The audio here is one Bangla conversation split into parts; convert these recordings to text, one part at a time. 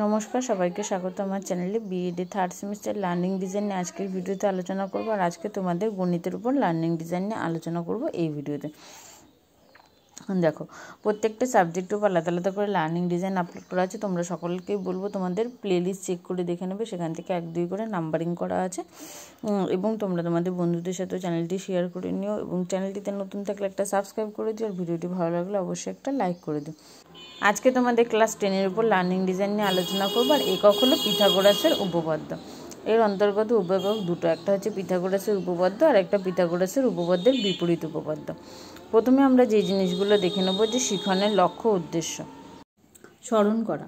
নমস্কার, সবাইকে স্বাগত আমার চ্যানেলে। BEd third semester learning design নিয়ে আজকের ভিডিওতে আলোচনা করব। আর আজকে তোমাদের গণিতের উপর লার্নিং ডিজাইন নিয়ে আলোচনা করব এই ভিডিওতে। দেখো, প্রত্যেকটা সাবজেক্টের উপর আলাদা আলাদা করে লার্নিং ডিজাইন আপলোড করা আছে। তোমরা সকলকেই বলবো তোমাদের প্লেলিস্ট চেক করে দেখে নেবে, সেখান থেকে 1-2 করে নাম্বারিং করা আছে। এবং তোমরা তোমাদের বন্ধুদের সাথেও চ্যানেলটি শেয়ার করে নিও, এবং চ্যানেলটিতে নতুন থাকলে একটা সাবস্ক্রাইব করে দিও, আর ভিডিওটি ভালো লাগলে অবশ্যই একটা লাইক করে দিও। আজকে তোমাদের ক্লাস 10-এর উপর লার্নিং ডিজাইন নিয়ে আলোচনা করবো। আর একক হলো পিথাগোরাসের উপপাদ্য। এর অন্তর্গত উপ-একক দুটো, একটা হচ্ছে পিথাগোরাসের উপপাদ্য আর একটা পিথাগোরাসের উপপাদ্যের বিপরীত উপপাদ্য। প্রথমে আমরা যে জিনিসগুলো দেখে নেব, যে শিখনের লক্ষ্য উদ্দেশ্য। স্মরণ করা,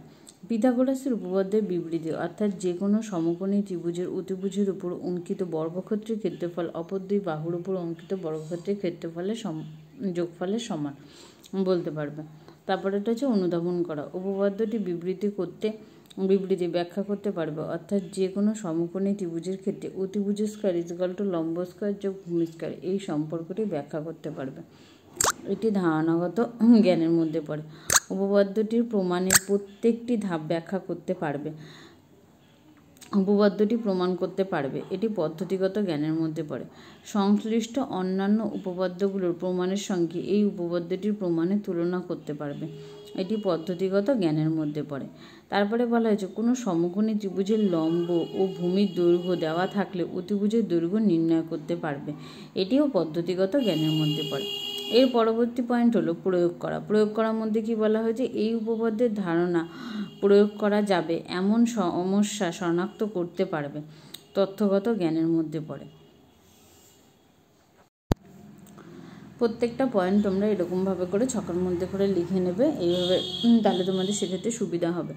পিথাগোরাসের উপপাদ্যের বিবৃতি, অর্থাৎ যে কোনো সমকোণী ত্রিভুজের অতিভুজের উপর অঙ্কিত বর্গক্ষেত্রের ক্ষেত্রফল অপর দুই বাহুর উপর অঙ্কিত বর্গক্ষেত্রের ক্ষেত্রফলের যোগফলের সমান বলতে পারবে। তারপরে এটা হচ্ছে অনুধাবন করা, উপপাদ্যটি বিবৃতি ব্যাখ্যা করতে পারবে, অর্থাৎ যে কোনো সমকোণী ত্রিভুজের ক্ষেত্রে অতিভুজ স্কয়ার ইকুয়াল টু লম্ব স্কয়ার যোগ ভূমি স্কয়ার এই সম্পর্কটি ব্যাখ্যা করতে পারবে। এটি ধারণাগত জ্ঞানের মধ্যে পড়ে। উপপাদ্যটির প্রমাণের প্রত্যেকটি ধাপ ব্যাখ্যা করতে পারবে, উপপাদ্যটি প্রমাণ করতে পারবে। এটি পদ্ধতিগত জ্ঞানের মধ্যে পড়ে। সংশ্লিষ্ট অন্যান্য উপপাদ্যগুলোর প্রমাণের সঙ্গে এই উপপাদ্যটির প্রমাণের তুলনা করতে পারবে। এটি পদ্ধতিগত জ্ঞানের মধ্যে পড়ে। তারপরে বলা হয়েছে, কোনো সমকোণী ত্রিভুজের লম্ব ও ভূমির দৈর্ঘ্য দেওয়া থাকলে অতিভুজের দৈর্ঘ্য নির্ণয় করতে পারবে। এটিও পদ্ধতিগত জ্ঞানের মধ্যে পড়ে। এর পরবর্তী পয়েন্ট হলো প্রয়োগ করা। প্রয়োগ করার মধ্যে কি বলা হয়েছে, এই উপপাদ্যের ধারণা প্রয়োগ করা যাবে এমন সমস্যা শনাক্ত করতে পারবে, তথ্যগত জ্ঞানের মধ্যে পড়ে। প্রত্যেকটা পয়েন্ট তোমরা এরকমভাবে করে ছকের মধ্যে করে লিখে নেবে, এইভাবে, তাহলে তোমাদের সেক্ষেত্রে সুবিধা হবে।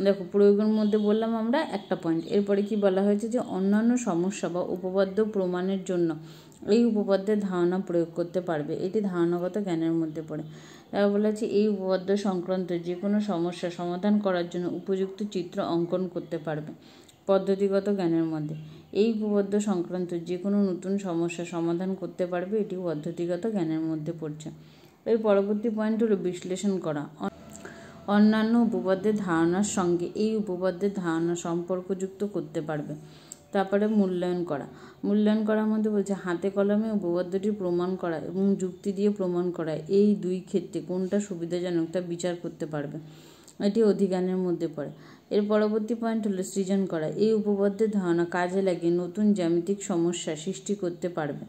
দেখো, প্রয়োগের মধ্যে বললাম আমরা একটা পয়েন্ট। এরপরে কি বলা হয়েছে, যে অন্যান্য সমস্যা বা উপপাদ্য প্রমাণের জন্য এই উপপাদ্যের ধারণা প্রয়োগ করতে পারবে। এটি ধারণাগত জ্ঞানের মধ্যে পড়ে। তারপর বলা হচ্ছে, এই উপপাদ্য সংক্রান্ত যে কোনো সমস্যা সমাধান করার জন্য উপযুক্ত চিত্র অঙ্কন করতে পারবে, পদ্ধতিগত জ্ঞানের মধ্যে। এই উপপাদ্য সংক্রান্ত যে কোনো নতুন সমস্যা সমাধান করতে পারবে, এটি পদ্ধতিগত জ্ঞানের মধ্যে পড়ছে। এর পরবর্তী পয়েন্ট হলো বিশ্লেষণ করা। অন্যান্য উপপাদ্যের ধারণার সঙ্গে এই উপপাদ্যের ধারণা সম্পর্কযুক্ত করতে পারবে। তারপরে মূল্যায়ন করা। মূল্যায়ন করার মধ্যে বলছে, হাতে কলমে উপপাদ্যটি প্রমাণ করা এবং যুক্তি দিয়ে প্রমাণ করা, এই দুই ক্ষেত্রে কোনটা সুবিধাজনক তা বিচার করতে পারবে। এটি অধিজ্ঞানের মধ্যে পড়ে। এর পরবর্তী পয়েন্ট হলো সৃজন করা। এই উপপাদ্যের ধারণা কাজে লাগিয়ে নতুন জ্যামিতিক সমস্যা সৃষ্টি করতে পারবে।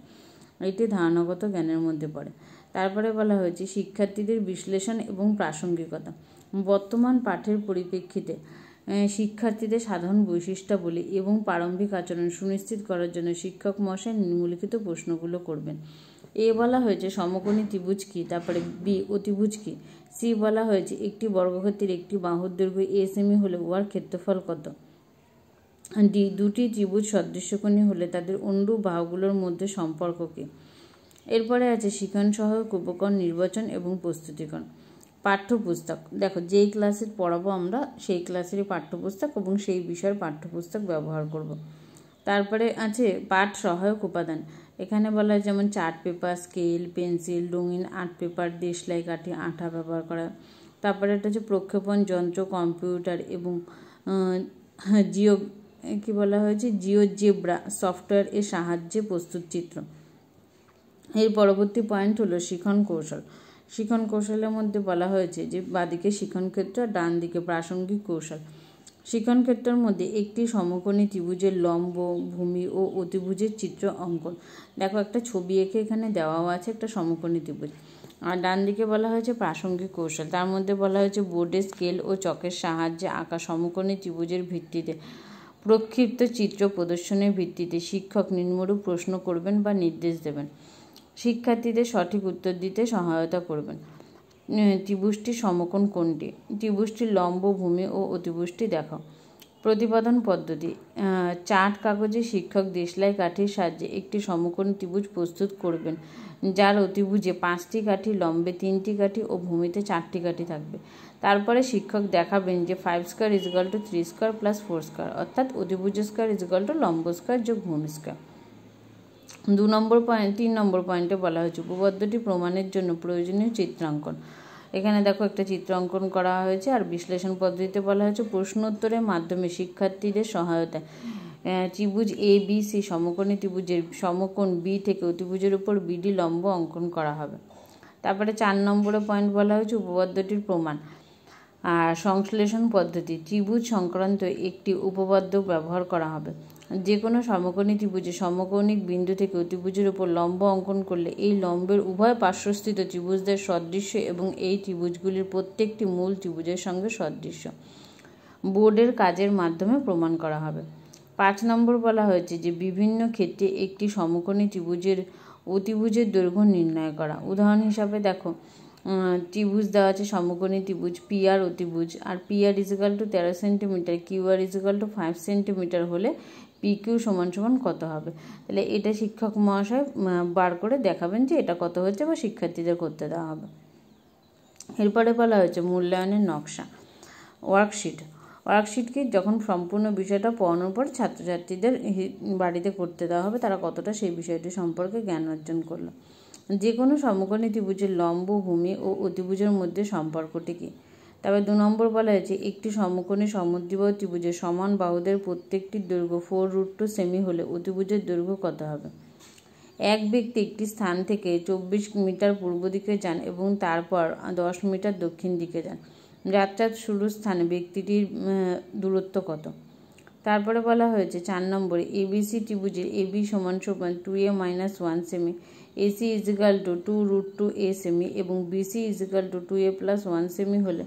এটি ধারণাগত জ্ঞানের মধ্যে পড়ে। তারপরে বলা হয়েছে, শিক্ষার্থীদের বিশ্লেষণ এবং প্রাসঙ্গিকতা। বর্তমান পাঠের পরিপ্রেক্ষিতে শিক্ষার্থীদের সাধারণ বৈশিষ্ট্যাবলী এবং প্রারম্ভিক আচরণ সুনিশ্চিত করার জন্য শিক্ষক মহাশয় নিম্নলিখিত প্রশ্নগুলো করবেন। এ বলা হয়েছে, সমকোণী ত্রিভুজ কী। তারপরে বি, অতিভুজ কী। সি বলা হয়েছে, একটি বর্গক্ষেত্রের একটি বাহুর দৈর্ঘ্য a সেমি হলে উহার ক্ষেত্রফল কত। ডি, দুটি ত্রিভুজ সদৃশ্যকোণী হলে তাদের অনুরূপ বাহুগুলোর মধ্যে সম্পর্ক কী। এরপরে আছে শিখন সহায়ক উপকরণ নির্বাচন এবং প্রস্তুতিকরণ। পাঠ্যপুস্তক। দেখো, যেই ক্লাসে পড়াবো আমরা সেই ক্লাসেরই পাঠ্যপুস্তক এবং সেই বিষয়ের পাঠ্যপুস্তক ব্যবহার করব। তারপরে আছে পাঠ সহায়ক উপাদান। এখানে বলা হয়, যেমন চার্ট পেপার, স্কেল, পেন্সিল, রঙিন আর্ট পেপার, দেশলাই কাঠি, আঠা ব্যবহার করা। তারপরে এটা হচ্ছে প্রক্ষেপণ যন্ত্র, কম্পিউটার এবং জিওজেব্রা সফটওয়্যার এর সাহায্যে প্রস্তুত চিত্র। এর পরবর্তী পয়েন্ট হলো শিখন কৌশল। শিখন কৌশলের মধ্যে বলা হয়েছে, যে বাঁদিকে শিখন ক্ষেত্র আর ডান দিকে প্রাসঙ্গিক কৌশল। শিখন ক্ষেত্রের মধ্যে একটি সমকোণী ত্রিভুজের লম্ব, ভূমি ও অতিভুজের চিত্র অঙ্কন। দেখো, একটা ছবি এঁকে এখানে দেওয়াও আছে একটা সমকোণী ত্রিভুজ। আর ডান দিকে বলা হয়েছে প্রাসঙ্গিক কৌশল। তার মধ্যে বলা হয়েছে, বোর্ডে স্কেল ও চকের সাহায্যে আঁকা সমকোণী ত্রিভুজের ভিত্তিতে প্রক্ষিপ্ত চিত্র প্রদর্শনের ভিত্তিতে শিক্ষক নিম্নরূপ প্রশ্ন করবেন বা নির্দেশ দেবেন। শিক্ষার্থীদের সঠিক উত্তর দিতে সহায়তা করবেন। ত্রিভুজটির সমকোণ কোনটি। ত্রিভুজটির লম্ব, ভূমি ও অতিভুজটি দেখাও। প্রতিপাদন পদ্ধতি। চার্ট কাগজে শিক্ষক দেশলাই কাঠির সাহায্যে একটি সমকোণী ত্রিভুজ প্রস্তুত করবেন, যার অতিভুজে 5টি কাঠি, লম্বে 3টি কাঠি ও ভূমিতে 4টি কাঠি থাকবে। তারপরে শিক্ষক দেখাবেন যে 5 square equal to 3 square plus 4 square, অর্থাৎ অতিভুজ স্কয়ার ইকুয়াল টু লম্ব স্কয়ার যোগ ভূমি স্কয়ার। 3 নম্বর পয়েন্টে বলা হয়েছে, উপপাদ্যটি প্রমাণের জন্য প্রয়োজনীয় চিত্রাঙ্কন। এখানে দেখো একটা চিত্র অঙ্কন করা হয়েছে আর বিশ্লেষণ পদ্ধতিতে বলা হয়েছে প্রশ্নোত্তরের মাধ্যমে শিক্ষার্থীদের সহায়তায় ত্রিভুজ এ বি সি সমকোণী ত্রিভুজের সমকোণ বি থেকে অতিভুজের উপর বিডি লম্ব অঙ্কন করা হবে। তারপরে 4 নম্বরে পয়েন্ট বলা হয়েছে উপপাদ্যটির প্রমাণ আর সংশ্লেষণ পদ্ধতি। ত্রিভুজ সংক্রান্ত একটি উপপাদ্য ব্যবহার করা হবে। যে কোনো সমকোণী ত্রিভুজে সমকৌণিক বিন্দু থেকে অতিভুজের উপর লম্ব অঙ্কন করলে এই লম্বের উভয় পার্শ্বস্থিত ত্রিভুজদের সদৃশ্য এবং এই ত্রিভুজগুলির প্রত্যেকটি মূল ত্রিভুজের সঙ্গে সদৃশ্য বোর্ডের কাজের মাধ্যমে প্রমাণ করা হবে। 5 নম্বর বলা হয়েছে যে বিভিন্ন ক্ষেত্রে একটি সমকোণী ত্রিভুজের অতিভুজের দৈর্ঘ্য নির্ণয় করা। উদাহরণ হিসাবে দেখো ত্রিভুজ দেওয়া আছে সমকোণী ত্রিভুজ পি আর অতিভুজ, আর P R is equal two 13 centimetre, Q R is equal two 5 centimetre হলে পি কিউ সমান সমান কত হবে। তাহলে এটা শিক্ষক মহাশয় বার করে দেখাবেন যে এটা কত হচ্ছে বা শিক্ষার্থীদের করতে দেওয়া হবে। এরপরে বলা হয়েছে মূল্যায়নের নকশা। ওয়ার্কশিটকে যখন সম্পূর্ণ বিষয়টা পড়ানোর পর ছাত্রছাত্রীদের বাড়িতে করতে দেওয়া হবে তারা কতটা সেই বিষয়টি সম্পর্কে জ্ঞান অর্জন করলো। যে কোনো সমকোণী ত্রিভুজের লম্ব, ভূমি ও অতিভুজের মধ্যে সম্পর্কটি কী। তবে 2 নম্বর বলা হয়েছে একটি সমকোণী সমদ্বিবাহু ত্রিভুজের সমান বাহুদের প্রত্যেকটির দৈর্ঘ্য 4√2 সেমি হলে অতিভুজের দৈর্ঘ্য কত হবে। এক ব্যক্তি একটি স্থান থেকে 24 মিটার পূর্ব দিকে যান এবং তারপর 10 মিটার দক্ষিণ দিকে যান। যাত্রার শুরুর স্থানে ব্যক্তিটির দূরত্ব কত। তারপরে বলা হয়েছে 4 নম্বরে এবিসি ত্রিভুজের এবি সমান 2a - 1 সেমি, এসি ইজিক্যাল টু 2√2 a সেমি এবং বিসি ইজিক্যাল টু 2a + 1 সেমি হলে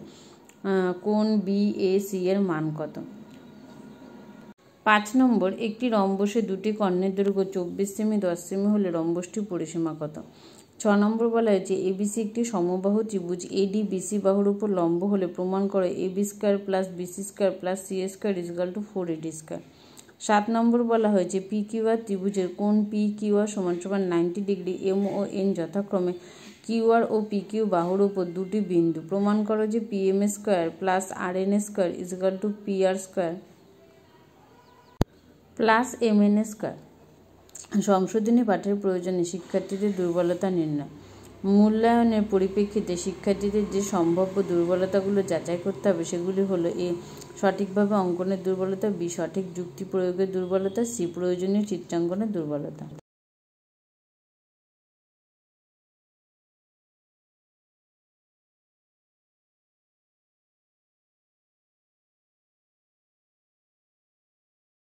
কোণ বিএসি এর মান কত। 5 নম্বর একটি রম্বসে দুটি কর্ণের দৈর্ঘ্য 24 সেমি 10 সেমি হলে রম্বসটির পরিসীমা কত। 6 নম্বর বলা হয়েছে এবিসি একটি সমবাহু ত্রিভুজ এডি বিসি বাহুর উপর লম্ব হলে প্রমাণ করে AB square plus BC square plus C square equal to 4AD square. 7 নম্বর বলা হয়েছে পি কিউ আর ত্রিভুজের কোণ পি কিউ আর সমান 90 ডিগ্রি, এম ও এন যথাক্রমে কিউ আর ও পি কিউ বাহুর উপর দুটি বিন্দু। প্রমাণ করো যে P M square plus R N square equal to P R square plus M N square. সংশোধনী পাঠের প্রয়োজনে শিক্ষার্থীদের দুর্বলতা নির্ণয়। মূল্যায়নের পরিপ্রেক্ষিতে শিক্ষার্থীদের যে সম্ভাব্য দুর্বলতাগুলো যাচাই করতে হবে সেগুলি হলো: এ সঠিকভাবে অঙ্কনের দুর্বলতা, বি সঠিক যুক্তি প্রয়োগের দুর্বলতা, সি প্রয়োজনীয় চিত্রাঙ্কনের দুর্বলতা।